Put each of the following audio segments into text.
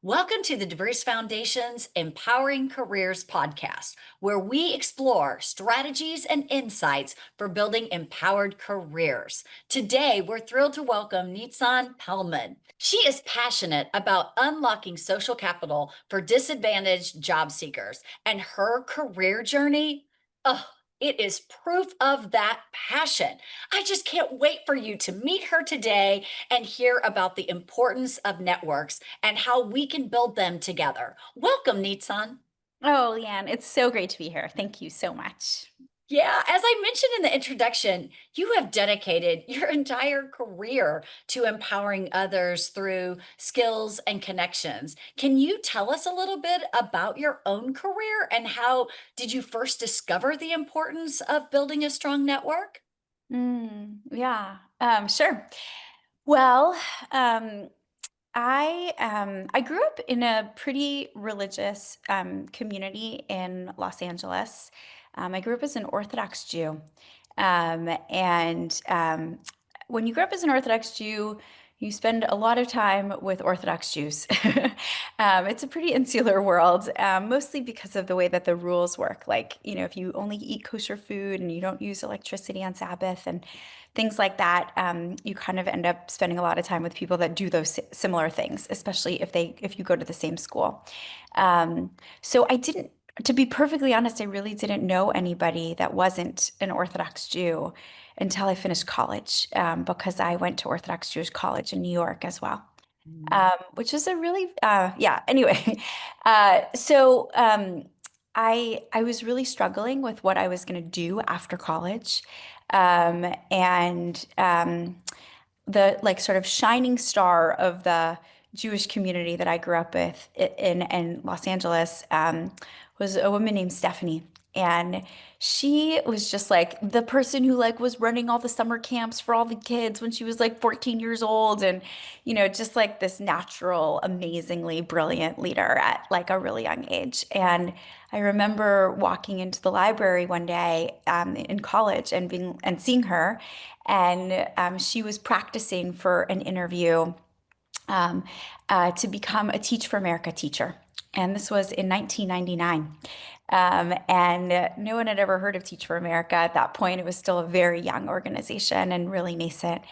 Welcome to the DeBruce Foundation's Empowering Careers podcast, where we explore strategies and insights for building empowered careers. Today, we're thrilled to welcome Nitzan Pelman. She is passionate about unlocking social capital for disadvantaged job seekers, and her career journey, oh, it is proof of that passion. I just can't wait for you to meet her today and hear about the importance of networks and how we can build them together. Welcome, Nitzan. Oh, Leanne, it's so great to be here. Thank you so much. Yeah, as I mentioned in the introduction, you have dedicated your entire career to empowering others through skills and connections. Can you tell us a little bit about your own career and how did you first discover the importance of building a strong network? Yeah, sure. Well, um, I grew up in a pretty religious community in Los Angeles. I grew up as an Orthodox Jew, and when you grow up as an Orthodox Jew, you spend a lot of time with Orthodox Jews. It's a pretty insular world, mostly because of the way that the rules work. Like, if you only eat kosher food and you don't use electricity on Sabbath and things like that, you kind of end up spending a lot of time with people that do those similar things, especially if you go to the same school. So I didn't, to be perfectly honest, I really didn't know anybody that wasn't an Orthodox Jew until I finished college, because I went to Orthodox Jewish College in New York as well. Which is a really yeah, anyway. So I was really struggling with what I was going to do after college. And the like sort of shining star of the Jewish community that I grew up with in Los Angeles, was a woman named Stephanie. And she was just like the person who was running all the summer camps for all the kids when she was like 14 years old, and just like this natural, amazingly brilliant leader at like a really young age. And I remember walking into the library one day, in college, and seeing her, and she was practicing for an interview, um, to become a Teach for America teacher. And this was in 1999. And no one had ever heard of Teach for America at that point. It was still a very young organization and really nascent.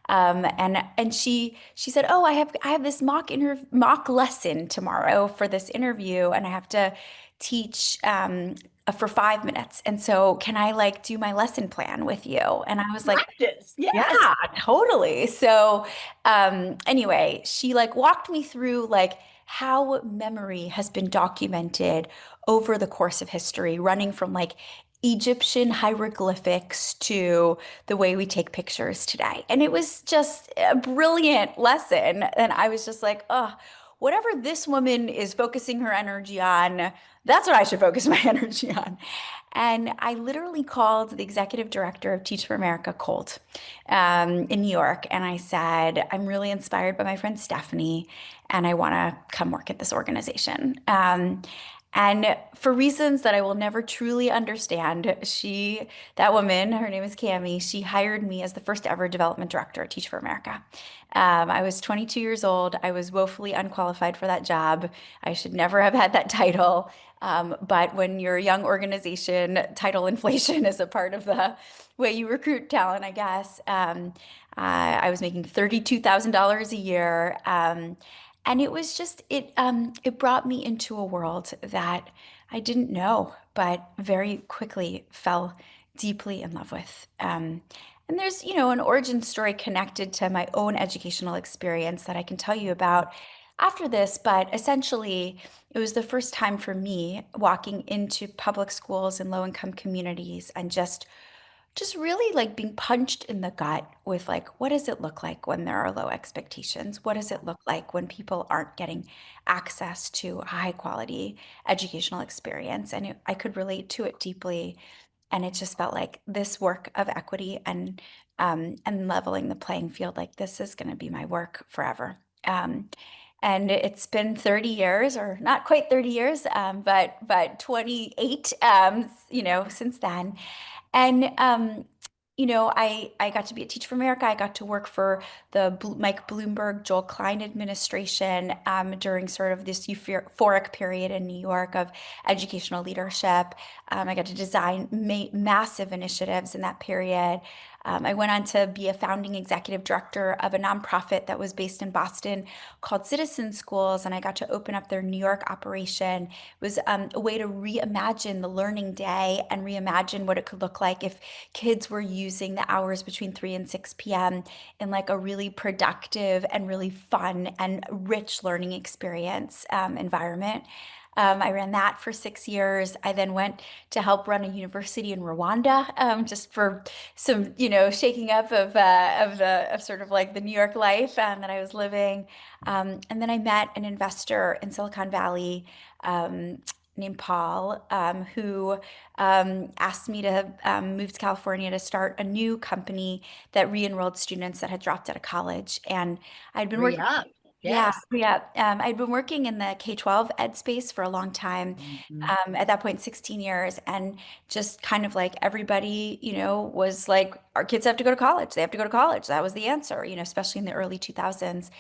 And she said, "Oh, I have this mock lesson tomorrow for this interview, and I have to teach for 5 minutes. And so, can I do my lesson plan with you?" And I was like, Practice, "Yeah, yes. totally." So, anyway, she walked me through how memory has been documented over the course of history, running from Egyptian hieroglyphics to the way we take pictures today. And it was just a brilliant lesson. And I was just like, oh, whatever this woman is focusing her energy on, that's what I should focus my energy on. And I literally called the executive director of Teach for America cold, in New York. And I said, "I'm really inspired by my friend Stephanie, and I want to come work at this organization." And for reasons that I will never truly understand, that woman, her name is Cami, she hired me as the first ever development director at Teach for America. I was 22 years old. I was woefully unqualified for that job. I should never have had that title. But when you're a young organization, title inflation is a part of the way you recruit talent, I guess. I was making $32,000 a year. And it was just it brought me into a world that I didn't know, but very quickly fell deeply in love with. And there's, an origin story connected to my own educational experience that I can tell you about after this, but essentially, it was the first time for me walking into public schools in low-income communities and just really being punched in the gut with what does it look like when there are low expectations? What does it look like when people aren't getting access to a high quality educational experience? And I could relate to it deeply. And it just felt like this work of equity and leveling the playing field, like this is going to be my work forever. And it's been 30 years, or not quite 30 years, but 28, since then. And I got to be a Teach for America. I got to work for the Mike Bloomberg, Joel Klein administration during sort of this euphoric period in New York of educational leadership. I got to design massive initiatives in that period. I went on to be a founding executive director of a nonprofit that was based in Boston called Citizen Schools, and I got to open up their New York operation. It was a way to reimagine the learning day and reimagine what it could look like if kids were using the hours between 3 and 6 p.m. in like a really productive and really fun and rich learning experience environment. I ran that for 6 years. I then went to help run a university in Rwanda, just for some, shaking up of sort of like the New York life that I was living. And then I met an investor in Silicon Valley named Paul, who asked me to move to California to start a new company that re-enrolled students that had dropped out of college. And I'd been working. Re-up. Yeah, Yes. yeah. I'd been working in the K-12 ed space for a long time. Mhm. At that point, 16 years, and just kind of like everybody, was like, our kids have to go to college. They have to go to college. That was the answer, especially in the early 2000s.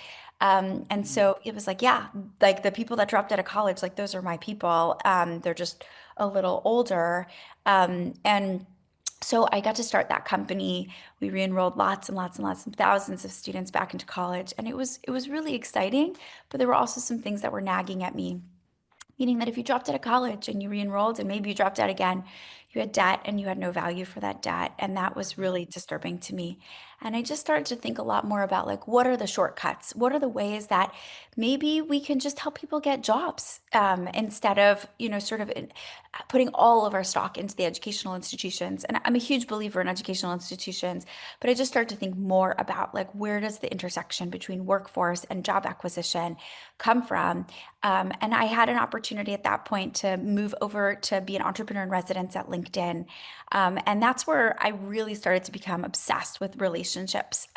And so it was like, yeah, like the people that dropped out of college, like those are my people. They're just a little older. And so I got to start that company. We re-enrolled lots and lots and lots and thousands of students back into college, and it was really exciting, but there were also some things that were nagging at me, meaning that if you dropped out of college and you re-enrolled and maybe you dropped out again, you had debt and you had no value for that debt. And that was really disturbing to me. And I just started to think a lot more about like, what are the shortcuts? What are the ways that maybe we can just help people get jobs instead of, sort of putting all of our stock into the educational institutions. And I'm a huge believer in educational institutions, but I just started to think more about like, where does the intersection between workforce and job acquisition come from? And I had an opportunity at that point to move over to be an entrepreneur in residence at LinkedIn. And that's where I really started to become obsessed with relationships.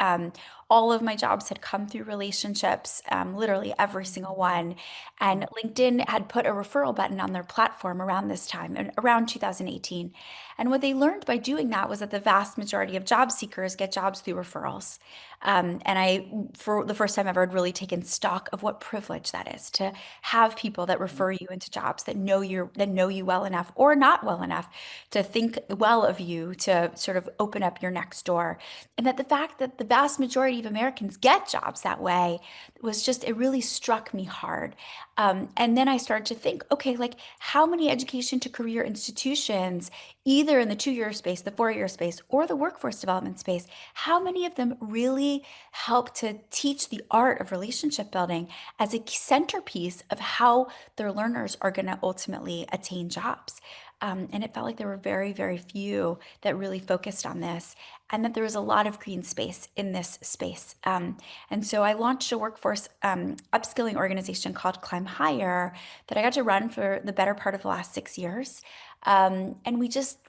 All of my jobs had come through relationships, literally every single one. And LinkedIn had put a referral button on their platform around this time, around 2018. And what they learned by doing that was that the vast majority of job seekers get jobs through referrals. And I, for the first time ever, had really taken stock of what privilege that is to have people that refer you into jobs that know you well enough or not well enough to think well of you to sort of open up your next door. And that the fact that the vast majority of Americans get jobs that way was just, it really struck me hard. And then I started to think, okay, like how many education to career institutions, either in the 2 year space, the 4 year space, or the workforce development space, how many of them really help to teach the art of relationship building as a centerpiece of how their learners are going to ultimately attain jobs? And it felt like there were very, very few that really focused on this, and that there was a lot of green space in this space. And so I launched a workforce upskilling organization called Climb Higher that I got to run for the better part of the last 6 years. And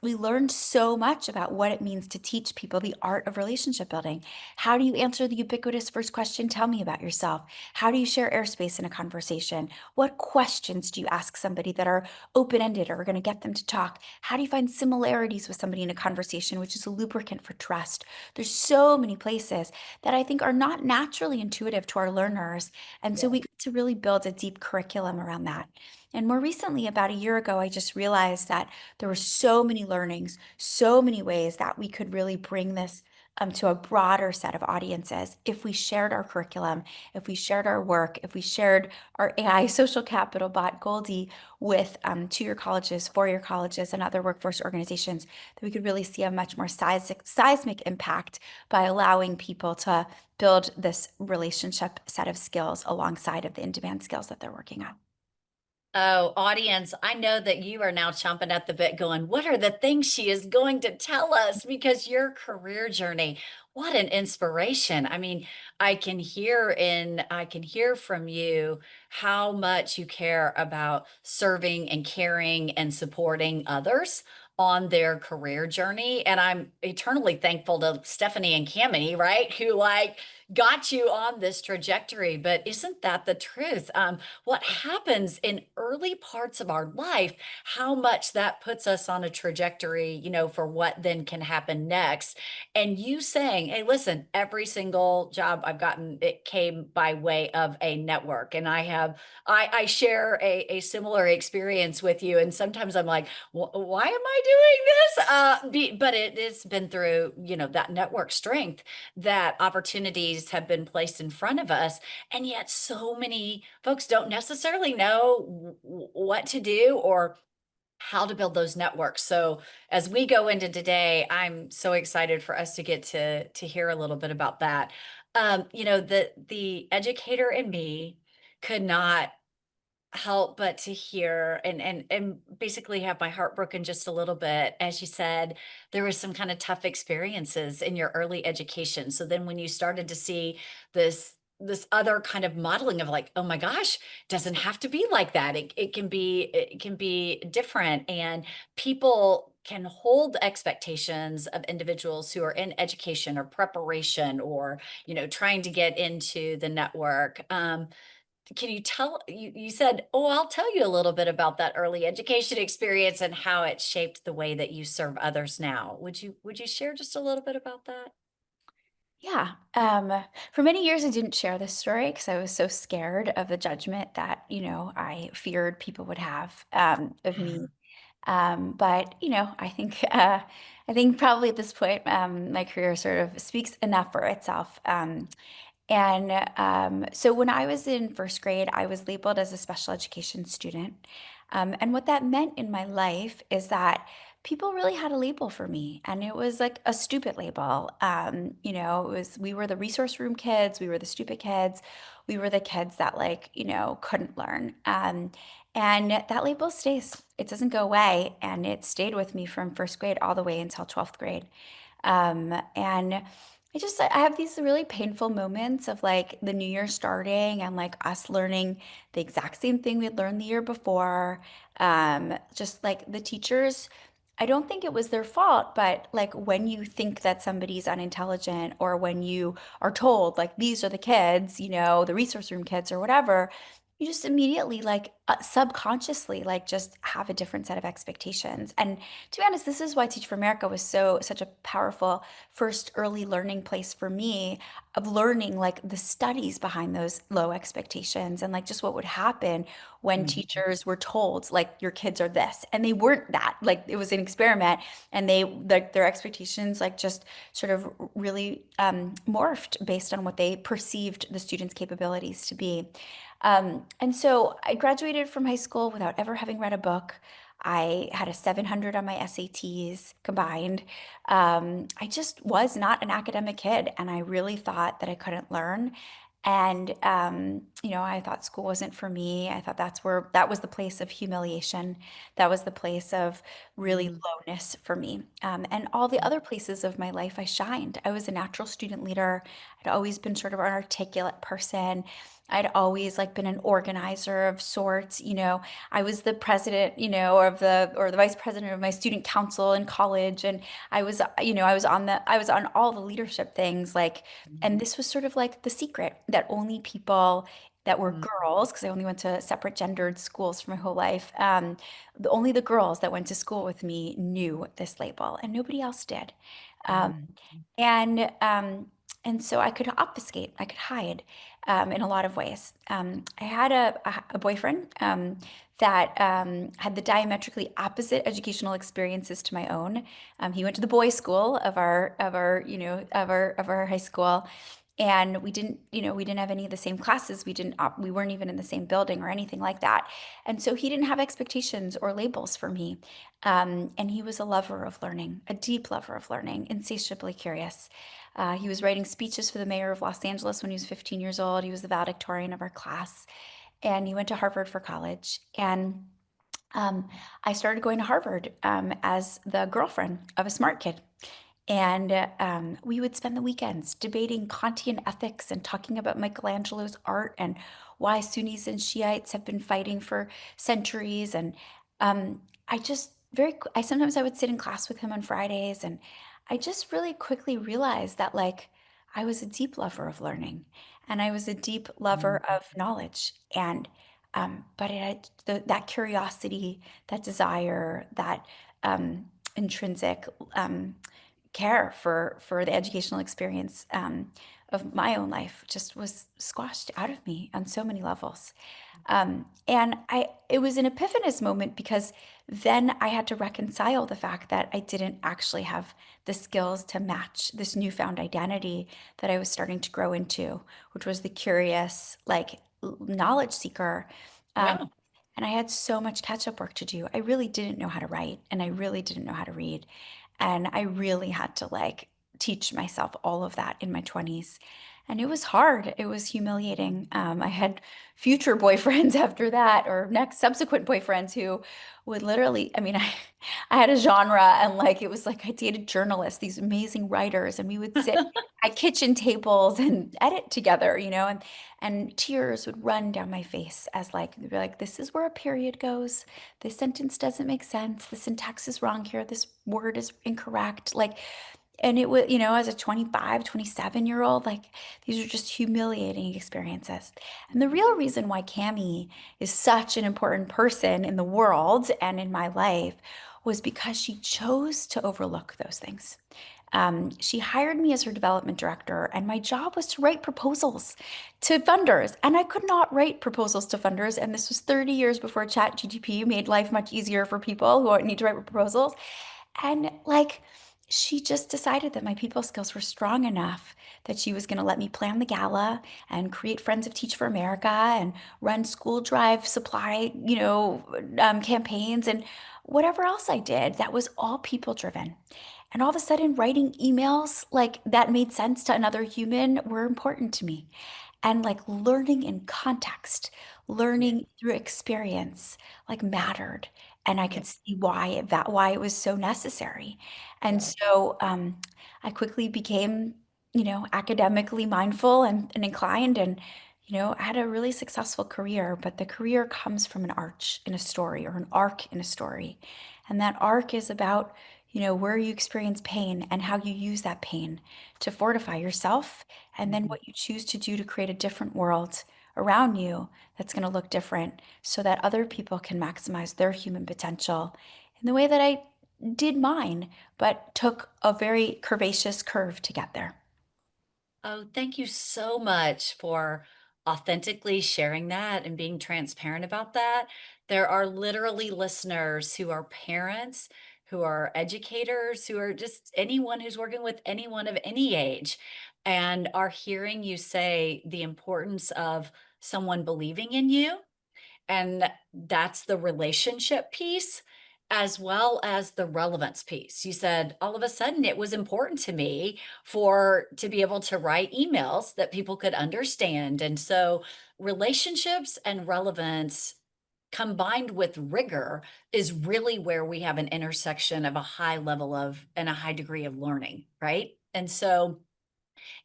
we learned so much about what it means to teach people the art of relationship building. How do you answer the ubiquitous first question, tell me about yourself? How do you share airspace in a conversation? What questions do you ask somebody that are open-ended or are going to get them to talk? How do you find similarities with somebody in a conversation, which is a lubricant for trust? There's so many places that I think are not naturally intuitive to our learners. And so we Yes. got to really build a deep curriculum around that. And more recently, about a year ago, I just realized that there were so many learnings, so many ways that we could really bring this to a broader set of audiences if we shared our curriculum, if we shared our work, if we shared our AI social capital bot Goldie with 2 year colleges, 4 year colleges, and other workforce organizations, that we could really see a much more seismic impact by allowing people to build this relationship set of skills alongside of the in-demand skills that they're working on. Oh, audience, I know that you are now chomping at the bit going, what are the things she is going to tell us? Because your career journey, what an inspiration. I mean, I can hear from you how much you care about serving and caring and supporting others on their career journey. And I'm eternally thankful to Stephanie and Cammie, right? Who like got you on this trajectory, but isn't that the truth? What happens in early parts of our life, how much that puts us on a trajectory, for what then can happen next. And you saying, hey, listen, every single job I've gotten, it came by way of a network. And I share a similar experience with you. And sometimes I'm like, why am I doing this? But it's been through, that network strength that opportunities have been placed in front of us. And yet, so many folks don't necessarily know what to do or how to build those networks. So, as we go into today, I'm so excited for us to get to hear a little bit about that. The educator in me could not help but to hear and basically have my heart broken just a little bit. As you said, there was some kind of tough experiences in your early education. So then when you started to see this other kind of modeling of like, oh my gosh, doesn't have to be like that. It can be different. And people can hold expectations of individuals who are in education or preparation or trying to get into the network. Can you tell you said, "Oh, I'll tell you a little bit about that early education experience and how it shaped the way that you serve others now." Would you share just a little bit about that? Yeah. For many years, I didn't share this story because I was so scared of the judgment that, I feared people would have of me. But I think probably at this point, my career sort of speaks enough for itself. So when I was in first grade, I was labeled as a special education student. And what that meant in my life is that people really had a label for me, and it was like a stupid label. We were the resource room kids, we were the stupid kids, we were the kids that couldn't learn. And that label stays; it doesn't go away, and it stayed with me from first grade all the way until 12th grade. And I have these really painful moments of like the new year starting and like us learning the exact same thing we'd learned the year before. Just like the teachers, I don't think it was their fault, but like when you think that somebody's unintelligent or when you are told like these are the kids, the resource room kids or whatever, you just immediately subconsciously like just have a different set of expectations. And to be honest, this is why Teach for America was such a powerful first early learning place for me, of learning like the studies behind those low expectations and like just what would happen when Mhm. teachers were told like your kids are this and they weren't that. Like it was an experiment, and they like their expectations like just sort of really morphed based on what they perceived the students' capabilities to be. And so I graduated from high school without ever having read a book. I had a 700 on my SATs combined. I just was not an academic kid, and I really thought that I couldn't learn. And I thought school wasn't for me. I thought that was the place of humiliation. That was the place of really Mhm. lowness for me. And all the other places of my life, I shined. I was a natural student leader. I'd always been sort of an articulate person. I'd always like been an organizer of sorts. I was the president, or the vice president of my student council in college, and I was on all the leadership things, like, and Mhm. this was sort of like the secret that only people that were Mhm. girls, because I only went to separate gendered schools for my whole life. Only the girls that went to school with me knew this label, and nobody else did. Um, Mhm. and um, and so I could obfuscate, I could hide in a lot of ways. I had a boyfriend that had the diametrically opposite educational experiences to my own. He went to the boys' school of our high school, and we didn't have any of the same classes. We weren't even in the same building or anything like that. And so he didn't have expectations or labels for me. And he was a lover of learning, a deep lover of learning, insatiably curious. He was writing speeches for the mayor of Los Angeles when he was 15 years old. He was the valedictorian of our class, and he went to Harvard for college. And um, I started going to Harvard as the girlfriend of a smart kid. And we would spend the weekends debating Kantian ethics and talking about Michelangelo's art and why Sunnis and Shiites have been fighting for centuries. And I sometimes I would sit in class with him on Fridays, and I just really quickly realized that like I was a deep lover of learning, and I was a deep lover Mhm. of knowledge. And but it had that curiosity, that desire, that intrinsic care for the educational experience of my own life just was squashed out of me on so many levels. And it was an epiphanous moment because then I had to reconcile the fact that I didn't actually have the skills to match this newfound identity that I was starting to grow into, which was the curious, like knowledge seeker. Um, Yeah. and I had so much catch up work to do. I really didn't know how to write and I really didn't know how to read. And I really had to like teach myself all of that in my 20s. And it was hard. It was humiliating. I had future boyfriends after that, or next subsequent boyfriends who would literally, I mean, I had a genre and like it was like I dated journalists, these amazing writers, and we would sit at kitchen tables and edit together, and tears would run down my face as like they'd be like, this is where a period goes. This sentence doesn't make sense. The syntax is wrong here. This word is incorrect. Like, and it was, as a 25, 27-year old, like these are just humiliating experiences. And the real reason why Cami is such an important person in the world and in my life was because she chose to overlook those things. She hired me as her development director, and my job was to write proposals to funders. And I could not write proposals to funders. And this was 30 years before ChatGPT made life much easier for people who need to write proposals. And like, she just decided that my people skills were strong enough that she was going to let me plan the gala and create Friends of Teach for America and run school drive supply, campaigns and whatever else I did. That was all people driven. And all of a sudden, writing emails like that made sense to another human were important to me. And like learning in context, Yeah. learning through experience, like mattered. And I Yeah. could see why it was so necessary. And Yeah. so I quickly became, academically mindful and inclined. And, I had a really successful career, but the career comes from an arch in a story or an arc in a story. And that arc is about, where you experience pain and how you use that pain to fortify yourself, and then Mhm. what you choose to do to create a different world around you that's going to look different so that other people can maximize their human potential in the way that I did mine, but took a very curvaceous curve to get there. Oh, thank you so much for authentically sharing that and being transparent about that. There are literally listeners who are parents, who are educators, who are just anyone who's working with anyone of any age, and are hearing you say the importance of someone believing in you, and that's the relationship piece as well as the relevance piece. You said, all of a sudden, it was important to me for to be able to write emails that people could understand. And so relationships and relevance combined with rigor is really where we have an intersection of a high level of and a high degree of learning, right? And so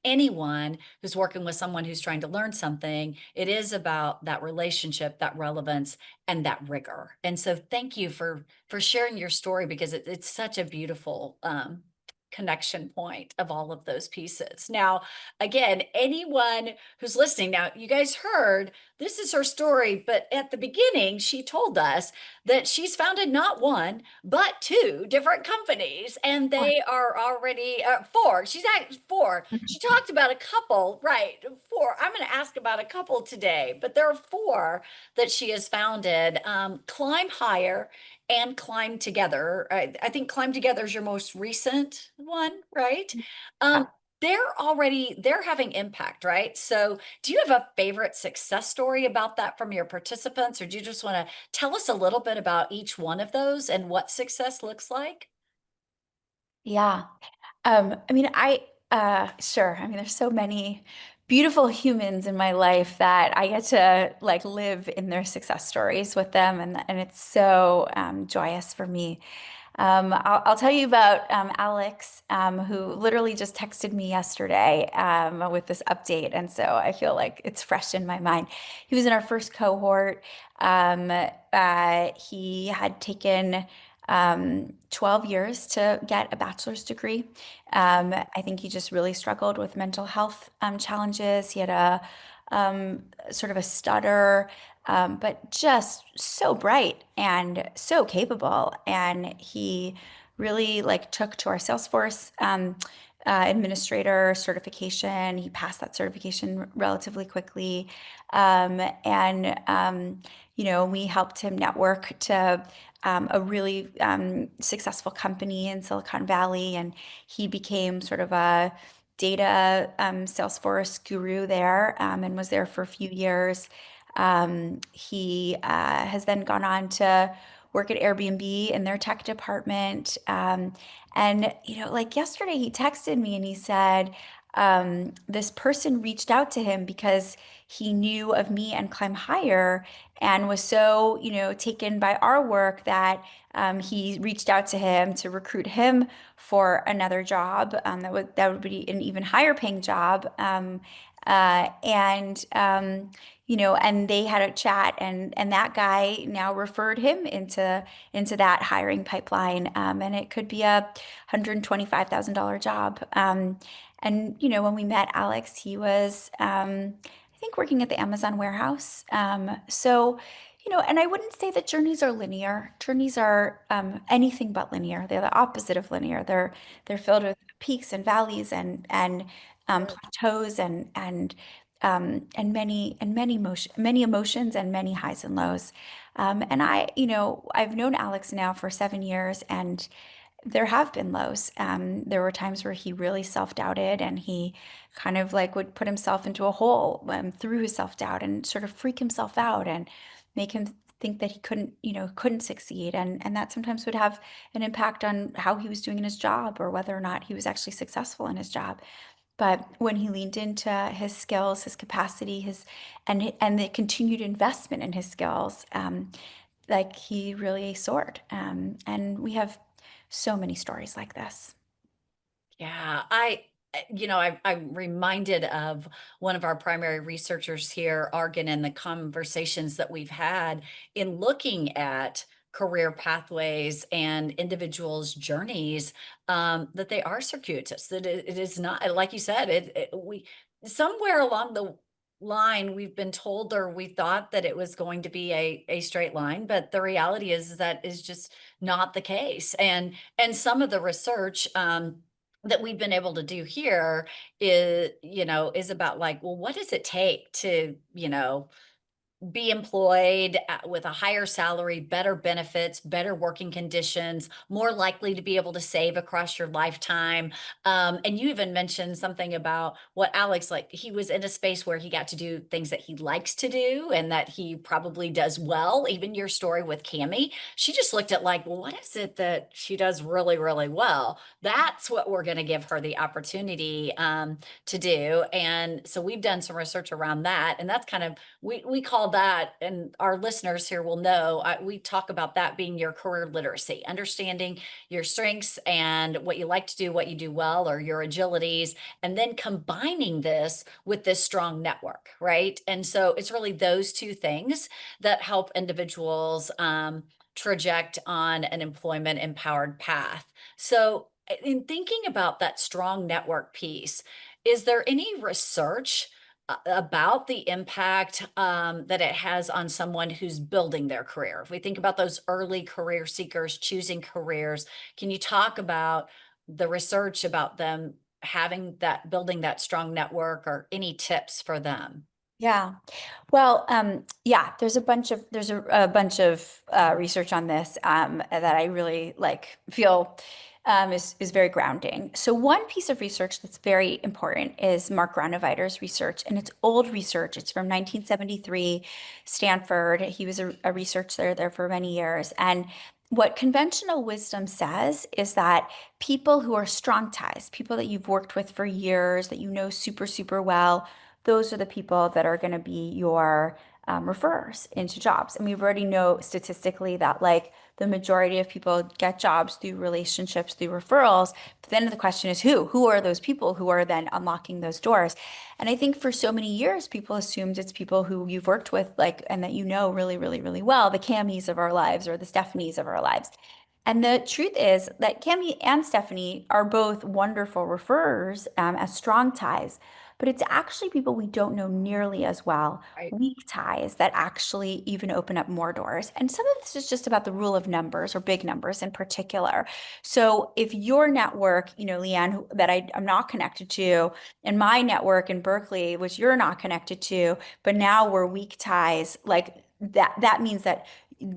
anyone who's working with someone who's trying to learn something, it is about that relationship, that relevance, and that rigor. And so thank you for sharing your story because it's such a beautiful connection point of all of those pieces. Now, again, anyone who's listening, now you guys heard this is her story, but at the beginning, she told us that she's founded not one, but two different companies, and Sure. they are already four. She's at four. She talked about a couple, right? Four. I'm going to ask about a couple today, but there are four that she has founded. Climb Higher and Climb Together. I think Climb Together is your most recent one, right? Yeah. Um, they're having impact, right? So, do you have a favorite success story about that from your participants, or do you just want to tell us a little bit about each one of those and what success looks like? Yeah. I mean, sure. I mean, there's so many beautiful humans in my life that I get to like live in their success stories with them, and it's so joyous for me. I'll tell you about Alex, who literally just texted me yesterday with this update. And so I feel like it's fresh in my mind. He was in our first cohort. He had taken 12 years to get a bachelor's degree. I think he just really struggled with mental health challenges. He had a sort of a stutter, but just so bright and so capable. And he really like took to our Salesforce administrator certification. He passed that certification relatively quickly. We helped him network to a really successful company in Silicon Valley, and he became sort of a data Salesforce guru there, and was there for a few years. He has then gone on to work at Airbnb in their tech department. Like yesterday, he texted me and he said, this person reached out to him because he knew of me and Climb Higher and was so, taken by our work that he reached out to him to recruit him for another job that would be an even higher paying job. And they had a chat, and that guy now referred him into that hiring pipeline, and it could be a $125,000 job. When we met Alex, he was I think working at the Amazon warehouse. And I wouldn't say that journeys are linear. Journeys are anything but linear. They're the opposite of linear. They're filled with peaks and valleys and plateaus and many emotions and many highs and lows. I've known Alex now for 7 years, and there have been lows. There were times where he really self-doubted, and he kind of like would put himself into a hole through his self-doubt and sort of freak himself out and make him think that he couldn't succeed. And that sometimes would have an impact on how he was doing in his job or whether or not he was actually successful in his job. But when he leaned into his skills, his capacity, and the continued investment in his skills, like he really soared. And we have so many stories like this. Yeah, I'm reminded of one of our primary researchers here, Argan, and the conversations that we've had in looking at career pathways and individuals' journeys, that they are circuitous, that it is not, like you said, we somewhere along the line we've been told or we thought that it was going to be a straight line, but the reality is that is just not the case. And some of the research that we've been able to do here is about like, well, what does it take to, be employed with a higher salary, better benefits, better working conditions, more likely to be able to save across your lifetime. And you even mentioned something about what Alex, like he was in a space where he got to do things that he likes to do and that he probably does well. Even your story with Cami, she just looked at like, well, what is it that she does really, really well? That's what we're going to give her the opportunity to do. And so we've done some research around that. And that's kind of, we call that, and our listeners here will know, we talk about that being your career literacy, understanding your strengths and what you like to do, what you do well, or your agilities, and then combining this with this strong network, right? And so it's really those two things that help individuals traject on an employment empowered path. So in thinking about that strong network piece, is there any research about the impact that it has on someone who's building their career? If we think about those early career seekers choosing careers, can you talk about the research about them having that, building that strong network, or any tips for them? Yeah. Well, yeah, there's a bunch of research on this that I really like feel is very grounding. So one piece of research that's very important is Mark Granoveiter's research, and it's old research. It's from 1973, Stanford. He was a researcher there for many years. And what conventional wisdom says is that people who are strong ties, people that you've worked with for years, that you know super, super well, those are the people that are going to be your referrers into jobs. And we already know statistically that like the majority of people get jobs through relationships, through referrals. But then the question is who? Who are those people who are then unlocking those doors? And I think for so many years, people assumed it's people who you've worked with, like, and that you know really, really, really well, the Camis of our lives or the Stephanies of our lives. And the truth is that Cami and Stephanie are both wonderful referrers as strong ties, but it's actually people we don't know nearly as well, Right. weak ties, that actually even open up more doors. And some of this is just about the rule of numbers or big numbers in particular. So if your network, Leigh Anne, that I'm not connected to, and my network in Berkeley, which you're not connected to, but now we're weak ties, like that means that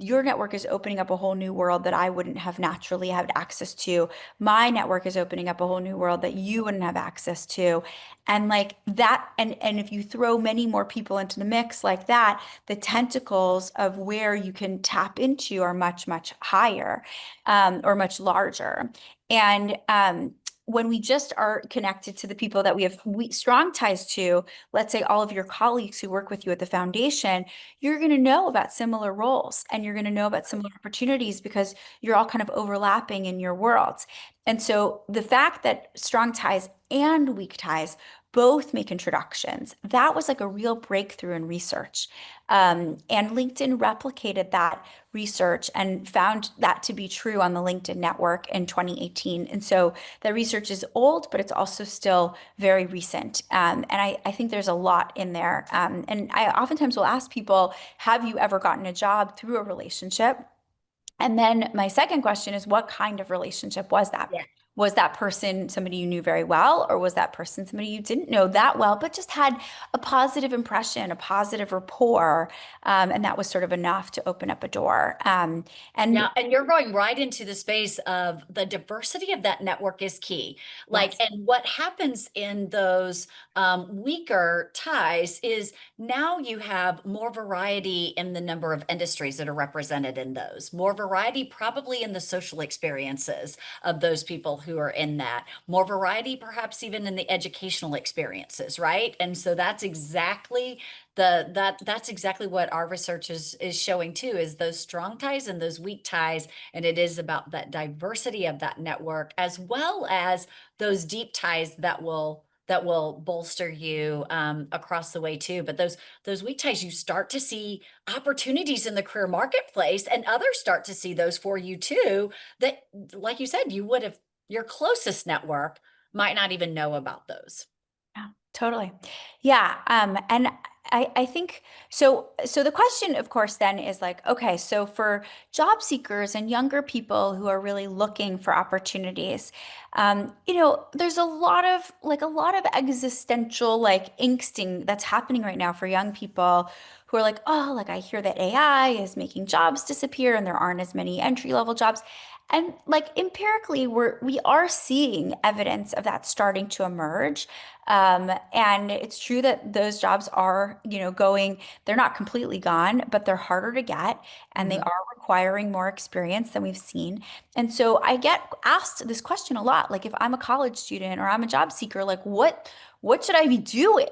your network is opening up a whole new world that I wouldn't have naturally had access to. My network is opening up a whole new world that you wouldn't have access to. And like that, and if you throw many more people into the mix like that, the tentacles of where you can tap into are much, much higher, or much larger. And when we just are connected to the people that we have strong ties to, let's say all of your colleagues who work with you at the foundation, you're going to know about similar roles and you're going to know about similar opportunities because you're all kind of overlapping in your worlds. And so the fact that strong ties and weak ties both make introductions, that was like a real breakthrough in research. And LinkedIn replicated that research and found that to be true on the LinkedIn network in 2018. And so the research is old, but it's also still very recent. And I think there's a lot in there. And I oftentimes will ask people, have you ever gotten a job through a relationship? And then my second question is, what kind of relationship was that? Yeah. Was that person somebody you knew very well, or was that person somebody you didn't know that well, but just had a positive impression, a positive rapport, and that was sort of enough to open up a door. And Yeah, and you're going right into the space of the diversity of that network is key. Like, yes, and what happens in those weaker ties is now you have more variety in the number of industries that are represented in those, more variety probably in the social experiences of those people who are in that, more variety perhaps even in the educational experiences, right? And so that's exactly what our research is showing too, is those strong ties and those weak ties. And it is about that diversity of that network, as well as those deep ties that will bolster you across the way too. But those weak ties, you start to see opportunities in the career marketplace, and others start to see those for you too. That, like you said, you would have your closest network might not even know about those. yeah, totally. Yeah. And I think so. So the question, of course, then is like, okay, so for job seekers and younger people who are really looking for opportunities, there's a lot of existential like angsting that's happening right now for young people who are like, oh, like I hear that AI is making jobs disappear and there aren't as many entry level jobs. And like empirically, we are seeing evidence of that starting to emerge. And it's true that those jobs are, they're not completely gone, but they're harder to get and they Mhm. are requiring more experience than we've seen. And so I get asked this question a lot, like if I'm a college student or I'm a job seeker, like what should I be doing,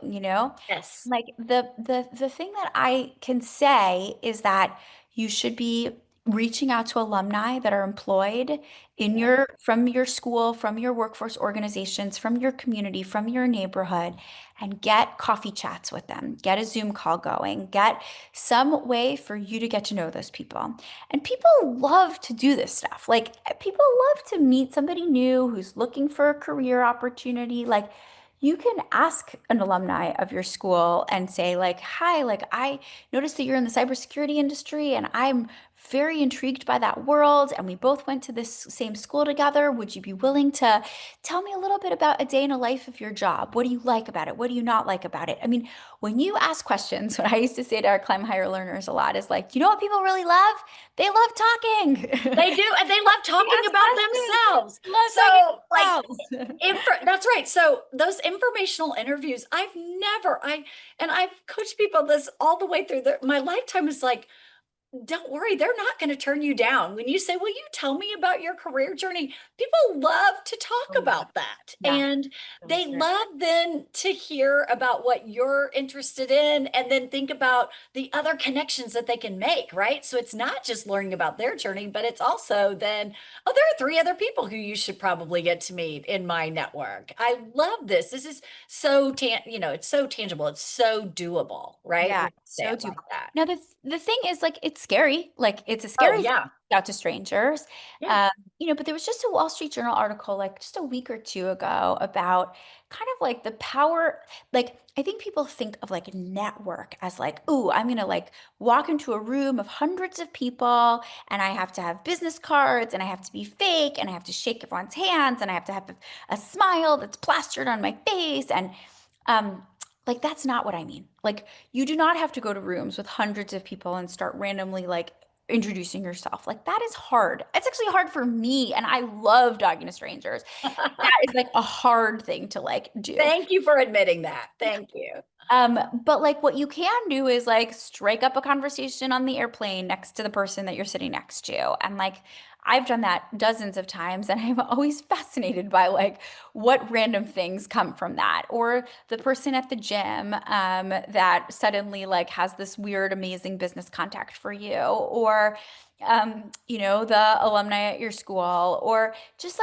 Yes. Like the thing that I can say is that you should be reaching out to alumni that are employed in Yeah. from your school, from your workforce organizations, from your community, from your neighborhood, and get coffee chats with them. Get a Zoom call going. Get some way for you to get to know those people. And people love to do this stuff. Like people love to meet somebody new who's looking for a career opportunity. Like you can ask an alumni of your school and say, like, hi, like I noticed that you're in the cybersecurity industry and I'm very intrigued by that world. And we both went to this same school together. Would you be willing to tell me a little bit about a day in a life of your job? What do you like about it? What do you not like about it? I mean, when you ask questions, what I used to say to our Climb Higher learners a lot is like, you know what people really love? They love talking. They do, and they love They talking ask about questions. themselves. They love talking So, like, themselves. that's right. So those informational interviews, I've coached people this all the way through my lifetime, is like, don't worry, they're not going to turn you down. When you say, will you tell me about your career journey? People love to talk Oh yeah. about that. Yeah. And So they true. love then to hear about what you're interested in and then think about the other connections that they can make, right? So it's not just learning about their journey, but it's also then, oh, there are three other people who you should probably get to meet in my network. I love this. This is it's so tangible. It's so doable, right? Yeah, When you say so it like doable. that. Now the thing is like it's scary. Like it's a Oh, scary thing to yeah. reach out to strangers. Yeah. Um, but there was just a Wall Street Journal article like just a week or two ago about kind of like the power. Like I think people think of like network as like, ooh, I'm gonna like walk into a room of hundreds of people and I have to have business cards and I have to be fake and I have to shake everyone's hands and I have to have a smile that's plastered on my face and um like that's not what I mean. Like you do not have to go to rooms with hundreds of people and start randomly like introducing yourself. Like that is hard. It's actually hard for me and I love talking to strangers. That is like a hard thing to like do. Thank you for admitting that. Thank you. But like what you can do is like strike up a conversation on the airplane next to the person that you're sitting next to. And like I've done that dozens of times and I'm always fascinated by like what random things come from that. Or the person at the gym that suddenly like has this weird, amazing business contact for you. Or the alumni at your school, or just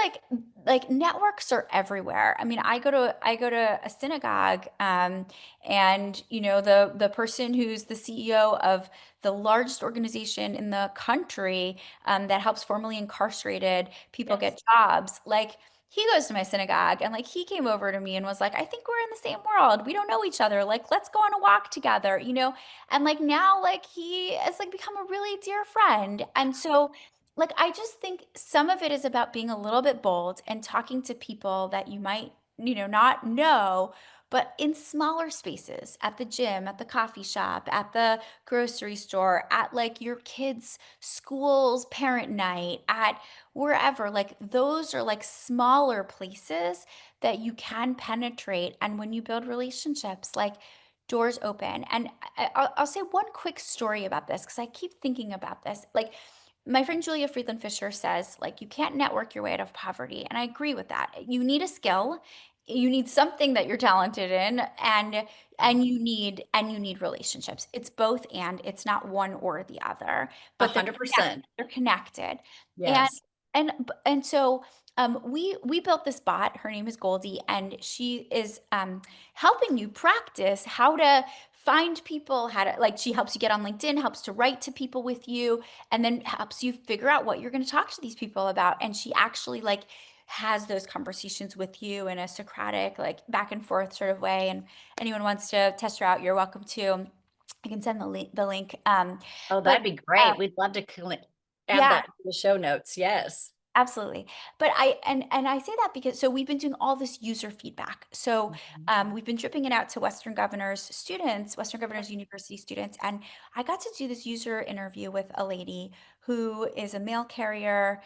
like networks are everywhere. I mean, I go to a synagogue, and the person who's the CEO of the largest organization in the country that helps formerly incarcerated people Yes. get jobs, like he goes to my synagogue and like he came over to me and was like, I think we're in the same world. We don't know each other. Like, let's go on a walk together. And like now, like he has like become a really dear friend. And so like I just think some of it is about being a little bit bold and talking to people that you might, not know, but in smaller spaces, at the gym, at the coffee shop, at the grocery store, at like your kids' school's parent night, at wherever, like those are like smaller places that you can penetrate. And when you build relationships, like doors open. And I'll say one quick story about this because I keep thinking about this. Like my friend Julia Friedland Fisher says, like, you can't network your way out of poverty. And I agree with that. You need a skill. You need something that you're talented in, and you need relationships. It's both, and it's not one or the other, A but they're hundred percent. they're connected. And Yes. and so we built this bot. Her name is Goldie, and she is helping you practice how to find people, how to like. She helps you get on LinkedIn, helps to write to people with you, and then helps you figure out what you're going to talk to these people about. And she actually like has those conversations with you in a Socratic, like back and forth sort of way. And anyone wants to test her out, you're welcome to. I can send the link. Oh, But that'd be uh, great. We'd love to add yeah, that to the show notes. Yes. absolutely. But I say that because so we've been doing all this user feedback. So Mhm. we've been dripping it out to Western Governors University students, and I got to do this user interview with a lady who is a mail carrier.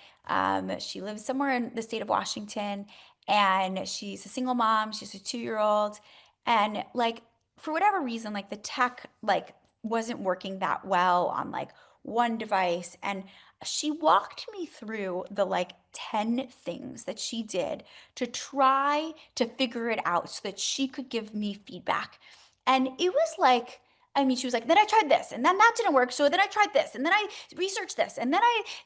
She lives somewhere in the state of Washington, and she's a single mom. She's a 2-year old, and like for whatever reason, like the tech like wasn't working that well on like one device, and she walked me through the like 10 things that she did to try to figure it out so that she could give me feedback. And it was like, I mean, she was like, then I tried this and then that didn't work. So then I tried this and then I researched this and then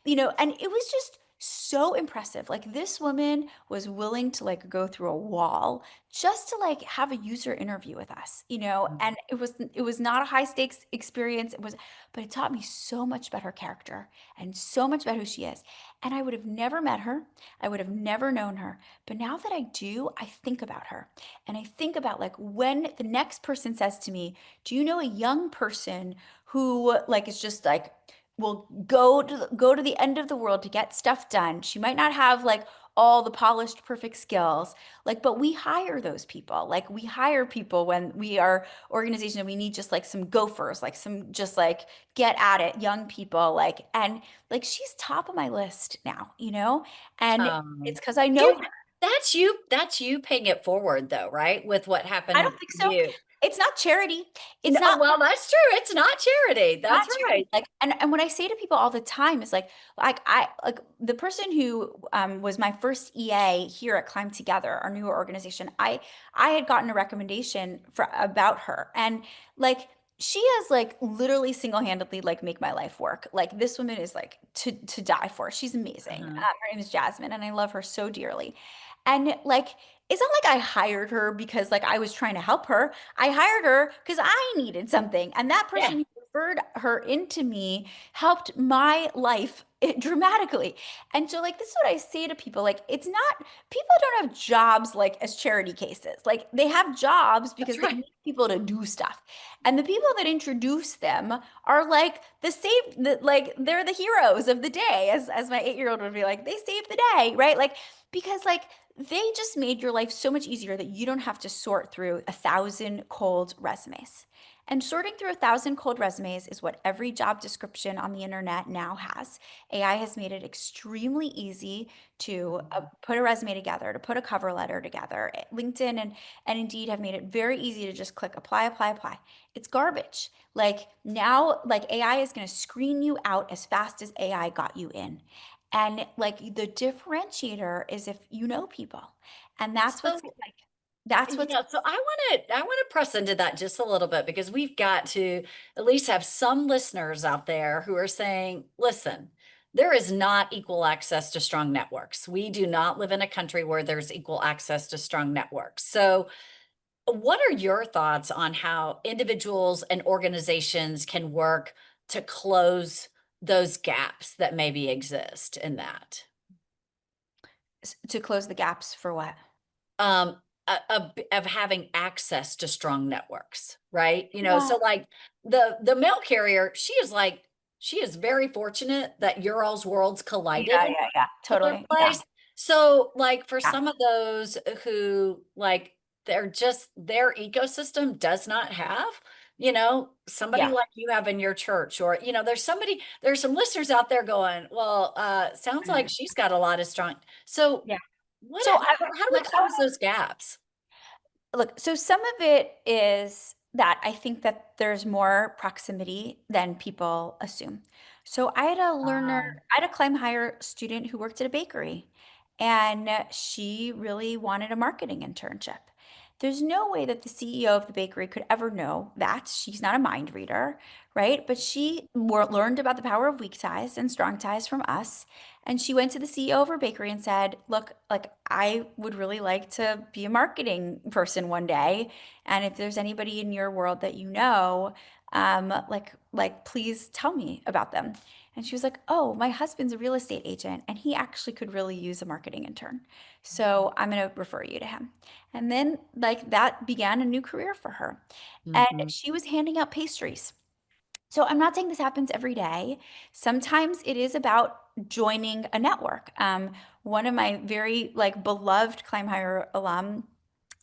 and it was just so impressive. Like this woman was willing to like go through a wall just to like have a user interview with us, and it was not a high stakes experience. But it taught me so much about her character and so much about who she is. And I would have never met her. I would have never known her. But now that I do, I think about her. And I think about like when the next person says to me, "Do you know a young person who like is just like will go to the end of the world to get stuff done. She might not have like all the polished perfect skills, like, but we hire those people. Like we hire people when we are organization and we need just like some gophers, like some just like get at it young people, like, and like she's top of my list now. And Um, it's because I know you her. that's you paying it forward though, right? With what I happened don't think to so. you. It's not charity. It's No, not. well, that's true. It's not charity. Not That's charity. right. Like, and what I say to people all the time is like I like the person who was my first EA here at Climb Together, our newer organization. I had gotten a recommendation for about her, and like she has like literally single-handedly like make my life work. Like this woman is like to die for. She's amazing. Uh-huh. Her name is Jasmine, and I love her so dearly. And like it's not like I hired her because like I was trying to help her. I hired her because I needed something, and that Yeah. person who referred her into me helped my life dramatically. And so like this is what I say to people, like it's not, people don't have jobs like as charity cases. Like they have jobs That's because they right. need people to do stuff. And the people that introduce them are like like they're the heroes of the day, as my 8-year-old would be like, they saved the day, right? Like because like they just made your life so much easier that you don't have to sort through 1,000 cold resumes. And sorting through 1,000 cold resumes is what every job description on the internet now has. AI has made it extremely easy to Mhm. put a resume together, to put a cover letter together. LinkedIn and Indeed have made it very easy to just click apply, apply, apply. It's garbage. Like now, like AI is going to screen you out as fast as AI got you in. And like the differentiator is if you know people. And So, that's what's so I want to press into that just a little bit because we've got to at least have some listeners out there who are saying, listen, there is not equal access to strong networks. We do not live in a country where there's equal access to strong networks. So, what are your thoughts on how individuals and organizations can work to close those gaps that maybe exist in that? to close the gaps for what? um of having access to strong networks, right? Yeah. So like the mail carrier, she is very fortunate that your all's worlds collided Yeah, in yeah, yeah. a particular Totally. Yeah. place. So like for Yeah. some of those who like they're just their ecosystem does not have somebody Yeah. like you have in your church, or there's some listeners out there going, well, sounds like Mhm. she's got a lot of strong. So Yeah. what So I how do we like close those gaps? look, so some of it is that I think that there's more proximity than people assume. So I had a learner, Um, I had a climb higher student who worked at a bakery, and she really wanted a marketing internship. There's no way that the CEO of the bakery could ever know that. She's not a mind reader, right? But she learned about the power of weak ties and strong ties from us. And she went to the CEO of her bakery and said, look, like I would really like to be a marketing person one day. And if there's anybody in your world that you know, please tell me about them. And she was like, oh, my husband's a real estate agent and he actually could really use a marketing intern. So I'm going to refer you to him. And then like that began a new career for her. And mhm. she was handing out pastries. So I'm not saying this happens every day. Sometimes it is about joining a network. One of my very like beloved Climb Higher alum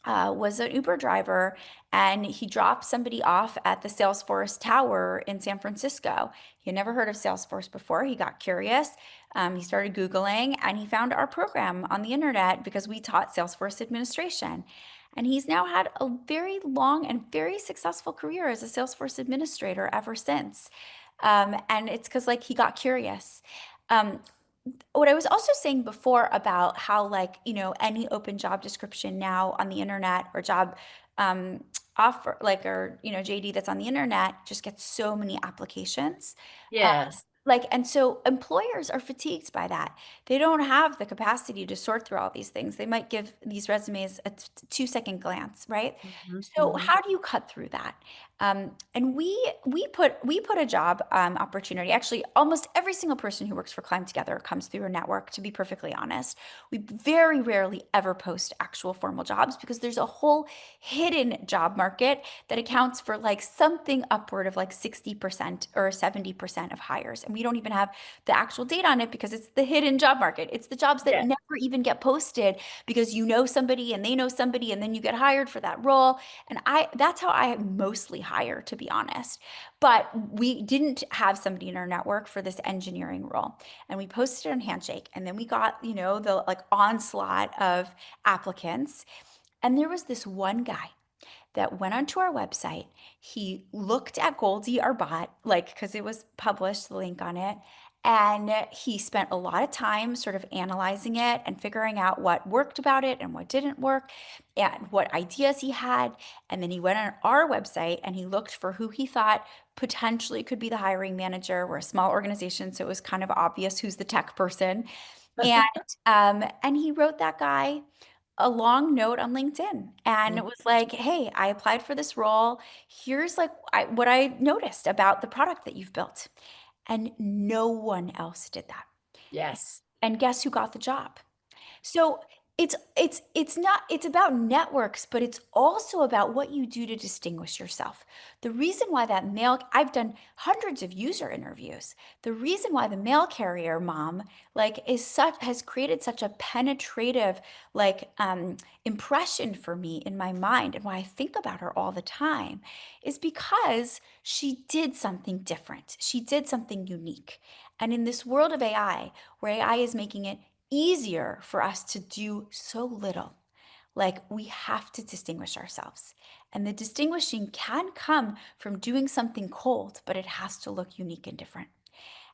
was an Uber driver, and he dropped somebody off at the Salesforce Tower in San Francisco. He had never heard of Salesforce before. He got curious. He started Googling, and he found our program on the internet because we taught Salesforce administration. And he's now had a very long and very successful career as a Salesforce administrator ever since. And it's because like he got curious. Um, what I was also saying before about how like, any open job description now on the internet or job um, offer like or JD that's on the internet just gets so many applications. Uh, Yes. and so employers are fatigued by that. They don't have the capacity to sort through all these things. They might give these resumes a 2-second glance, right? Mhm, So mhm. how do you cut through that? And we put a job opportunity. Actually, almost every single person who works for Climb Together comes through a network. To be perfectly honest, we very rarely ever post actual formal jobs because there's a whole hidden job market that accounts for like something upward of like 60% or 70% of hires, and we don't even have the actual data on it because it's the hidden job market. It's the jobs that Yeah. never even get posted because you know somebody and they know somebody, and then you get hired for that role. And that's how I mostly hire, to be honest. But we didn't have somebody in our network for this engineering role. And we posted on Handshake, and then we got, the like onslaught of applicants. And there was this one guy that went onto our website. He looked at Goldie, our bot, like, because it was published, the link on it. And he spent a lot of time sort of analyzing it and figuring out what worked about it and what didn't work and what ideas he had. And then he went on our website and he looked for who he thought potentially could be the hiring manager. We're a small organization, so it was kind of obvious who's the tech person. And he wrote that guy a long note on LinkedIn, and it Mm. was like, "Hey, I applied for this role. Here's like what I noticed about the product that you've built." And no one else did that. Yes. And guess who got the job? So it's not it's about networks, but it's also about what you do to distinguish yourself. The reason why that mail I've done hundreds of user interviews. The reason why the mail carrier mom like is such has created such a penetrative like impression for me in my mind and why I think about her all the time is because she did something different. She did something unique. And in this world of AI, where AI is making it easier for us to do so little. Like we have to distinguish ourselves. And the distinguishing can come from doing something cold, but it has to look unique and different.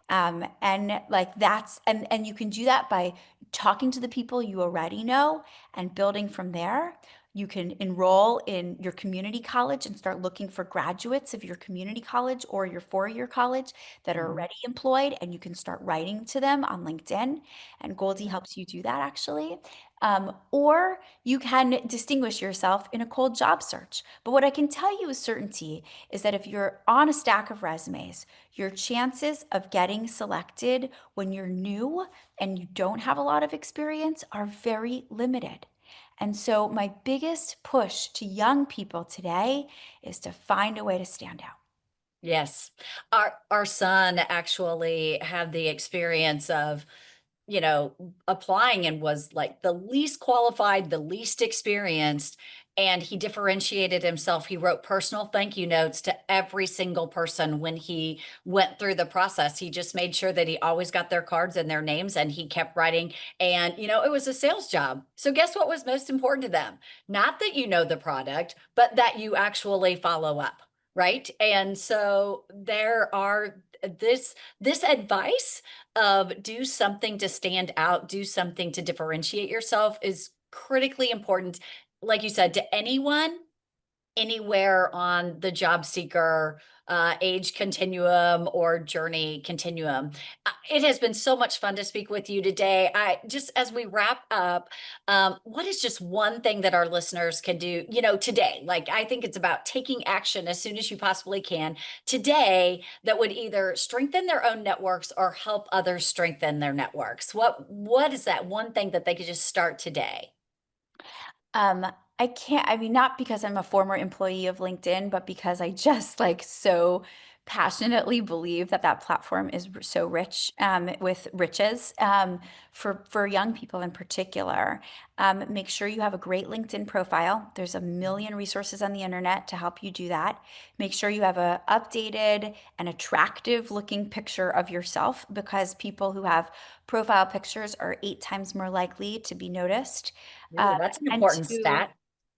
And like that's and you can do that by talking to the people you already know and building from there. You can enroll in your community college and start looking for graduates of your community college or your four-year college that are Mhm. already employed, and you can start writing to them on LinkedIn. And Goldie helps you do that actually. Or you can distinguish yourself in a cold job search. But what I can tell you with certainty is that if you're on a stack of resumes, your chances of getting selected when you're new and you don't have a lot of experience are very limited. And so, my biggest push to young people today is to find a way to stand out. Yes. Our son actually had the experience of, applying and was like the least qualified, the least experienced, and he differentiated himself. He wrote personal thank you notes to every single person when he went through the process. He just made sure that he always got their cards and their names, and he kept writing. And, it was a sales job. So guess what was most important to them? Not that you know the product, but that you actually follow up. Right. And so there are this advice of do something to stand out, do something to differentiate yourself is critically important, like you said, to anyone anywhere on the job seeker age continuum or journey continuum. It has been so much fun to speak with you today. I just as we wrap up, what is just one thing that our listeners can do, today? Like I think it's about taking action as soon as you possibly can today that would either strengthen their own networks or help others strengthen their networks. What is that one thing that they could just start today? Um, I can't, I mean, not because I'm a former employee of LinkedIn, but because I just like so passionately believe that that platform is so rich with riches for young people in particular. Make sure you have a great LinkedIn profile. There's a million resources on the internet to help you do that. Make sure you have a updated and attractive looking picture of yourself because people who have profile pictures are 8 times more likely to be noticed. Ooh, Um, that's an and important to stat.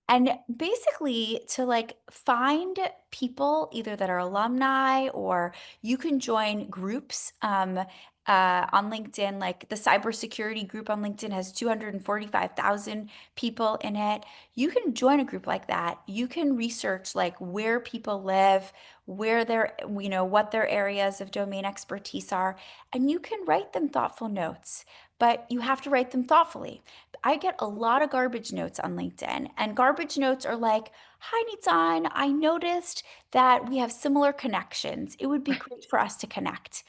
and basically to like find people either that are alumni or you can join groups on LinkedIn. Like the cybersecurity group on LinkedIn has 245,000 people in it. You can join a group like that. You can research like where people live, where their, what their areas of domain expertise are, and you can write them thoughtful notes, but you have to write them thoughtfully. I get a lot of garbage notes on LinkedIn, and garbage notes are like, "Hi, Nitzan, I noticed that we have similar connections. It would be great for us to connect."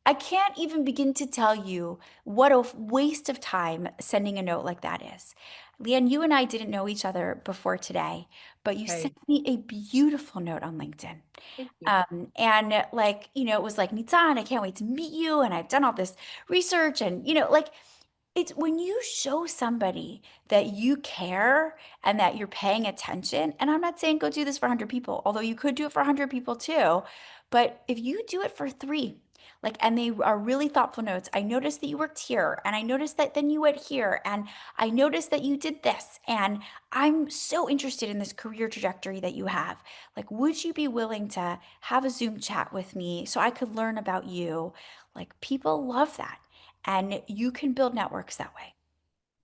I can't even begin to tell you what a waste of time sending a note like that is. Leanne, you and I didn't know each other before today, but you sent Right. me a beautiful note on LinkedIn. Thank you. And like, it was like, Nitzan, I can't wait to meet you. And I've done all this research and, like, it's when you show somebody that you care and that you're paying attention, and I'm not saying go do this for 100 people, although you could do it for 100 people too, but if you do it for 3, like, and they are really thoughtful notes. I noticed that you worked here, and I noticed that then you went here, and I noticed that you did this, and I'm so interested in this career trajectory that you have. Like, would you be willing to have a Zoom chat with me so I could learn about you? Like, people love that. And you can build networks that way.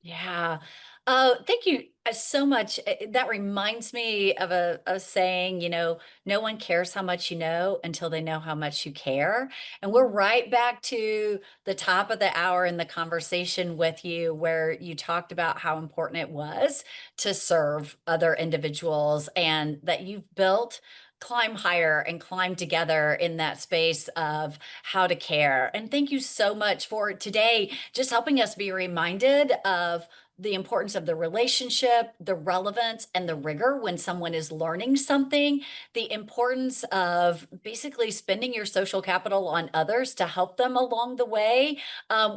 Yeah. Oh, thank you so much. That reminds me of a saying, no one cares how much you know until they know how much you care. And we're right back to the top of the hour in the conversation with you, where you talked about how important it was to serve other individuals and that you've built climb higher and climb together in that space of how to care. And thank you so much for today, just helping us be reminded of the importance of the relationship, the relevance, and the rigor when someone is learning something, the importance of basically spending your social capital on others to help them along the way,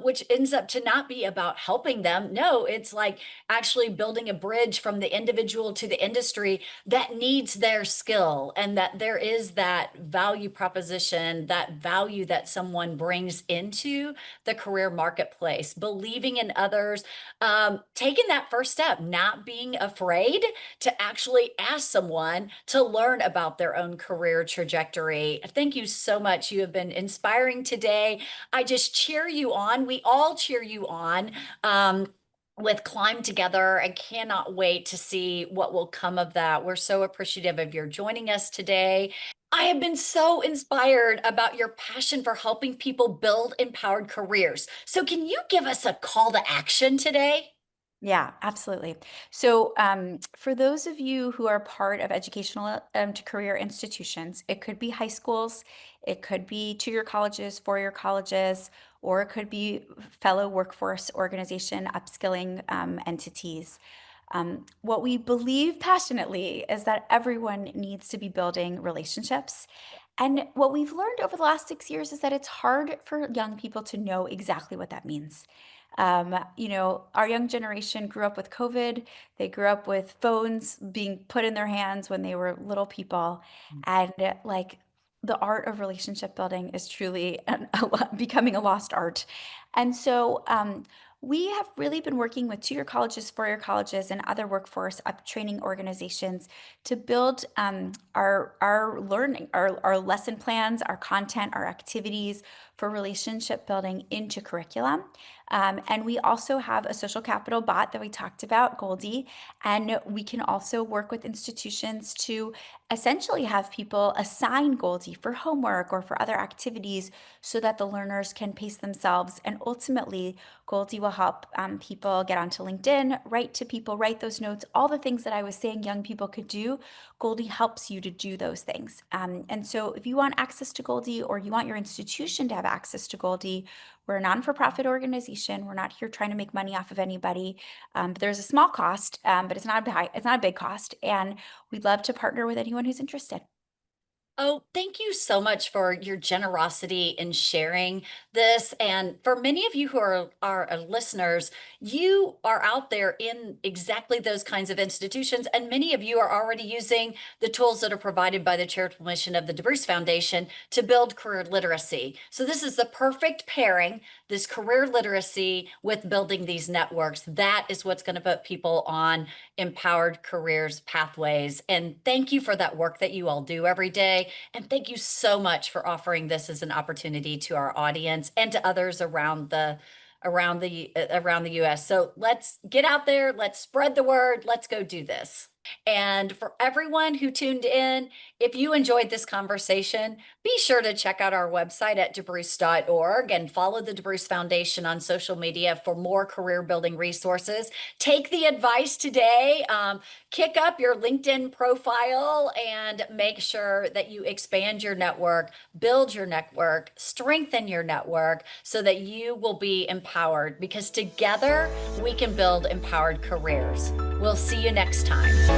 which ends up to not be about helping them. No, it's like actually building a bridge from the individual to the industry that needs their skill, and that there is that value proposition, that value that someone brings into the career marketplace, believing in others, taking that first step, not being afraid to actually ask someone to learn about their own career trajectory. Thank you so much. You have been inspiring today. I just cheer you on. We all cheer you on. With Climb Together. I cannot wait to see what will come of that. We're so appreciative of your joining us today. I have been so inspired about your passion for helping people build empowered careers. So, can you give us a call to action today? Yeah, absolutely. So, for those of you who are part of educational to career institutions, it could be high schools, it could be 2-year colleges, 4-year colleges, or it could be fellow workforce organization upskilling entities. What we believe passionately is that everyone needs to be building relationships. And what we've learned over the last 6 years is that it's hard for young people to know exactly what that means. Our young generation grew up with COVID. They grew up with phones being put in their hands when they were little people. And like the art of relationship building is truly becoming a lost art. And so we have really been working with 2-year colleges, 4-year colleges, and other workforce up training organizations to build our learning, our lesson plans, our content, our activities for relationship building into curriculum. And we also have a social capital bot that we talked about, Goldie, and we can also work with institutions to essentially have people assign Goldie for homework or for other activities so that the learners can pace themselves. And ultimately, Goldie will help people get onto LinkedIn, write to people, write those notes, all the things that I was saying young people could do. Goldie helps you to do those things. And so if you want access to Goldie, or you want your institution to have access to Goldie, we're a non-for-profit organization. We're not here trying to make money off of anybody. But there's a small cost, but it's not a big cost. And we'd love to partner with anyone who's interested. Oh, thank you so much for your generosity in sharing this. And for many of you who are listeners, you are out there in exactly those kinds of institutions. And many of you are already using the tools that are provided by the charitable mission of the DeBruce Foundation to build career literacy. So this is the perfect pairing, this career literacy with building these networks. That is what's going to put people on empowered careers pathways. And thank you for that work that you all do every day. And thank you so much for offering this as an opportunity to our audience and to others around the US. So let's get out there, let's spread the word, let's go do this. And for everyone who tuned in, if you enjoyed this conversation, be sure to check out our website at debruce.org and follow the DeBruce Foundation on social media for more career building resources. Take the advice today, kick up your LinkedIn profile, and make sure that you expand your network, build your network, strengthen your network so that you will be empowered, because together we can build empowered careers. We'll see you next time.